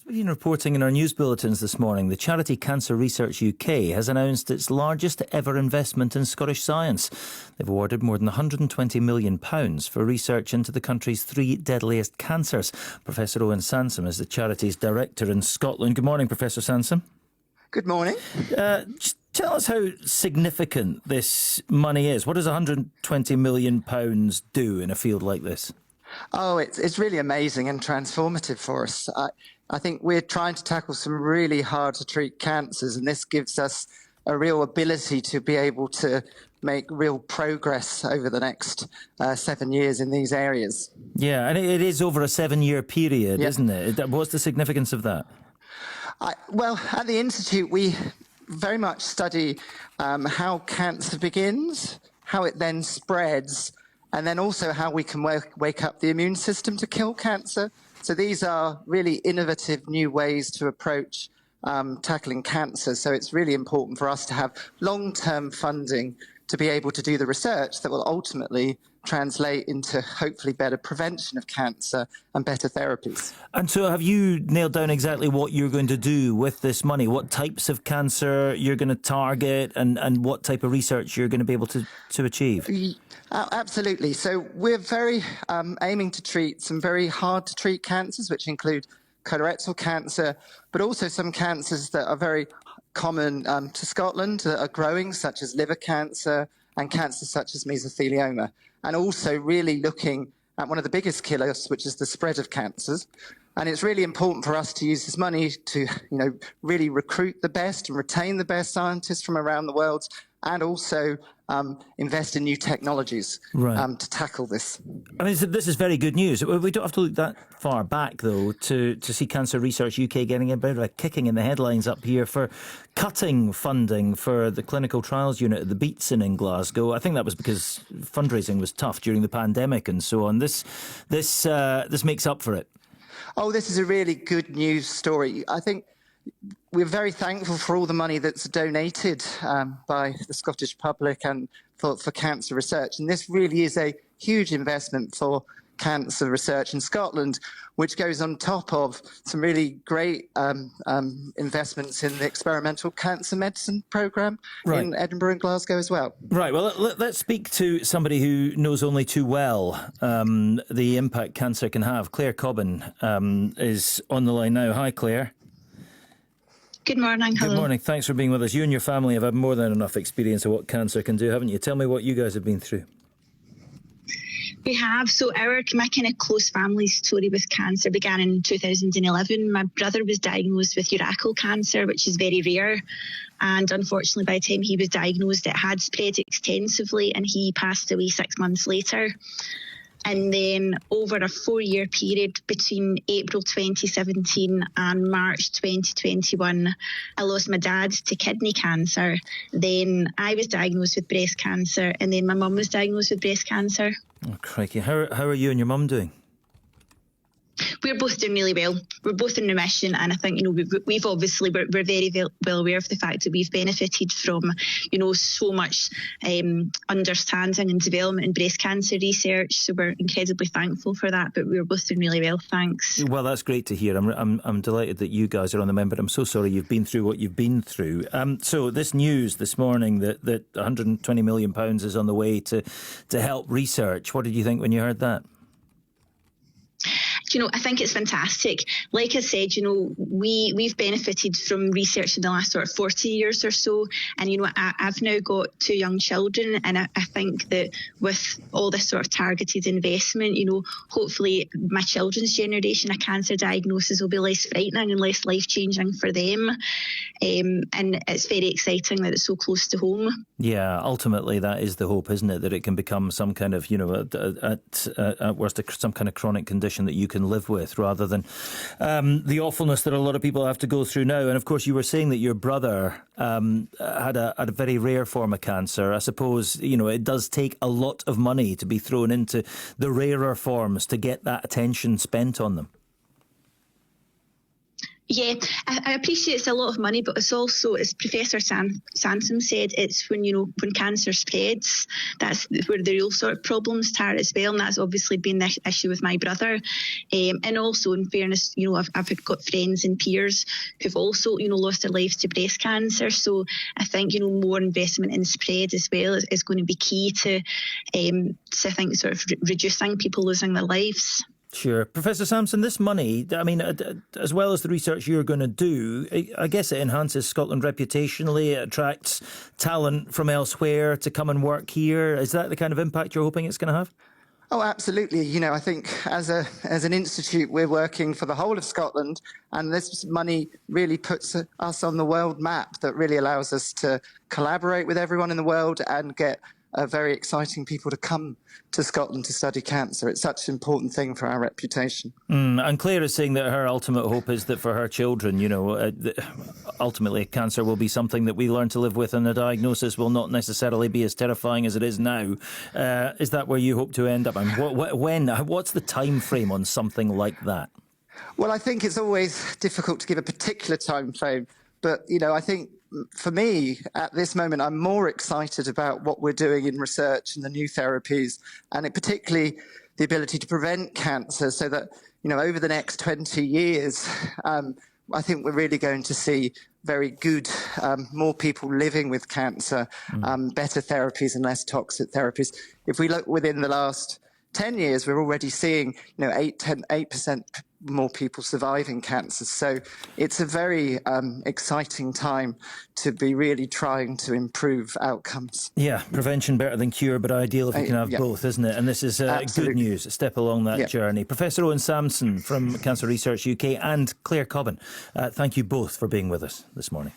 been reporting in our news bulletins this morning, the charity Cancer Research UK has announced its largest ever investment in Scottish science. They've awarded more than £120 million for research into the country's 3 deadliest cancers. Professor Owen Sansom is the charity's director in Scotland. Good morning, Professor Sansom. Good morning. Just tell us how significant this money is. What does £120 million do in a field like this? Oh, it's really amazing and transformative for us. I think we're trying to tackle some really hard to treat cancers, and this gives us a real ability to be able to make real progress over the next 7 years in these areas. Yeah, and it is over a 7-year period, isn't it? What's the significance of that? Well, at the Institute, we very much study how cancer begins, how it then spreads, and then also how we can wake up the immune system to kill cancer. So these are really innovative new ways to approach tackling cancer. So it's really important for us to have long-term funding to be able to do the research that will ultimately translate into hopefully better prevention of cancer and better therapies. And so have you nailed down exactly what you're going to do with this money? What types of cancer you're going to target and what type of research you're going to be able to achieve? Absolutely. So we're very aiming to treat some very hard to treat cancers, which include colorectal cancer, but also some cancers that are very common to Scotland that are growing, such as liver cancer and cancers such as mesothelioma, and also really looking at one of the biggest killers, which is the spread of cancers. And it's really important for us to use this money to, really recruit the best and retain the best scientists from around the world, and also invest in new technologies to tackle this. I mean, this is very good news. We don't have to look that far back, though, to see Cancer Research UK getting a bit of a kicking in the headlines up here for cutting funding for the clinical trials unit at the Beatson in Glasgow. I think that was because fundraising was tough during the pandemic and so on. This makes up for it. Oh, this is a really good news story. I think we're very thankful for all the money that's donated by the Scottish public and for cancer research. And this really is a huge investment for cancer research in Scotland, which goes on top of some really great investments in the experimental cancer medicine programme in Edinburgh and Glasgow as well. Right, well, let's speak to somebody who knows only too well the impact cancer can have. Claire Cobbin is on the line now. Hi, Claire. Good morning. Hello. Good morning. Thanks for being with us. You and your family have had more than enough experience of what cancer can do, haven't you? Tell me what you guys have been through. We have. So my kind of close family story with cancer began in 2011. My brother was diagnosed with urachal cancer, which is very rare. And unfortunately, by the time he was diagnosed, it had spread extensively and he passed away 6 months later. And then over a 4-year period between April 2017 and March 2021, I lost my dad to kidney cancer. Then I was diagnosed with breast cancer, and then my mum was diagnosed with breast cancer. Oh, crikey. How are you and your mum doing? We're both doing really well. We're both in remission, and I think we've obviously we're very well aware of the fact that we've benefited from so much understanding and development in breast cancer research. So we're incredibly thankful for that. But we're both doing really well. Thanks. Well, that's great to hear. I'm delighted that you guys are on the mend, but I'm so sorry you've been through what you've been through. So this news this morning that £120 million is on the way to help research. What did you think when you heard that? I think it's fantastic. Like I said, we've benefited from research in the last sort of 40 years or so. And, I've now got 2 young children. And I think that with all this sort of targeted investment, hopefully my children's generation of cancer diagnosis will be less frightening and less life-changing for them. And it's very exciting that it's so close to home. Yeah, ultimately that is the hope, isn't it? That it can become some kind of, at worst, some kind of chronic condition that you can live with, rather than the awfulness that a lot of people have to go through now. And of course, you were saying that your brother had a very rare form of cancer. I suppose, it does take a lot of money to be thrown into the rarer forms to get that attention spent on them. Yeah, I appreciate it's a lot of money, but it's also, as Professor Sansom said, it's when cancer spreads, that's where the real sort of problems start as well, and that's obviously been the issue with my brother. And also, in fairness, I've got friends and peers who've also, lost their lives to breast cancer. So I think, more investment in spread as well is going to be key to I think, sort of reducing people losing their lives. Sure. Professor Samson, this money, I mean, as well as the research you're going to do, I guess it enhances Scotland reputationally, it attracts talent from elsewhere to come and work here. Is that the kind of impact you're hoping it's going to have? Oh, absolutely. I think as an institute, we're working for the whole of Scotland, and this money really puts us on the world map that really allows us to collaborate with everyone in the world and get very exciting people to come to Scotland to study cancer. It's such an important thing for our reputation. And Claire is saying that her ultimate hope is that for her children, ultimately cancer will be something that we learn to live with, and the diagnosis will not necessarily be as terrifying as it is now. Is that where you hope to end up? And what's the time frame on something like that? Well, I think it's always difficult to give a particular time frame, but, I think for me, at this moment, I'm more excited about what we're doing in research and the new therapies, and particularly the ability to prevent cancer, so that, over the next 20 years, I think we're really going to see very good, more people living with cancer, better therapies and less toxic therapies. If we look within the last 10 years, we're already seeing 8% more people surviving cancer. So it's a very exciting time to be really trying to improve outcomes. Yeah, prevention better than cure, but ideal if you can have both, isn't it? And this is good news, a step along that journey. Professor Owen Samson from Cancer Research UK and Claire Cobban, thank you both for being with us this morning.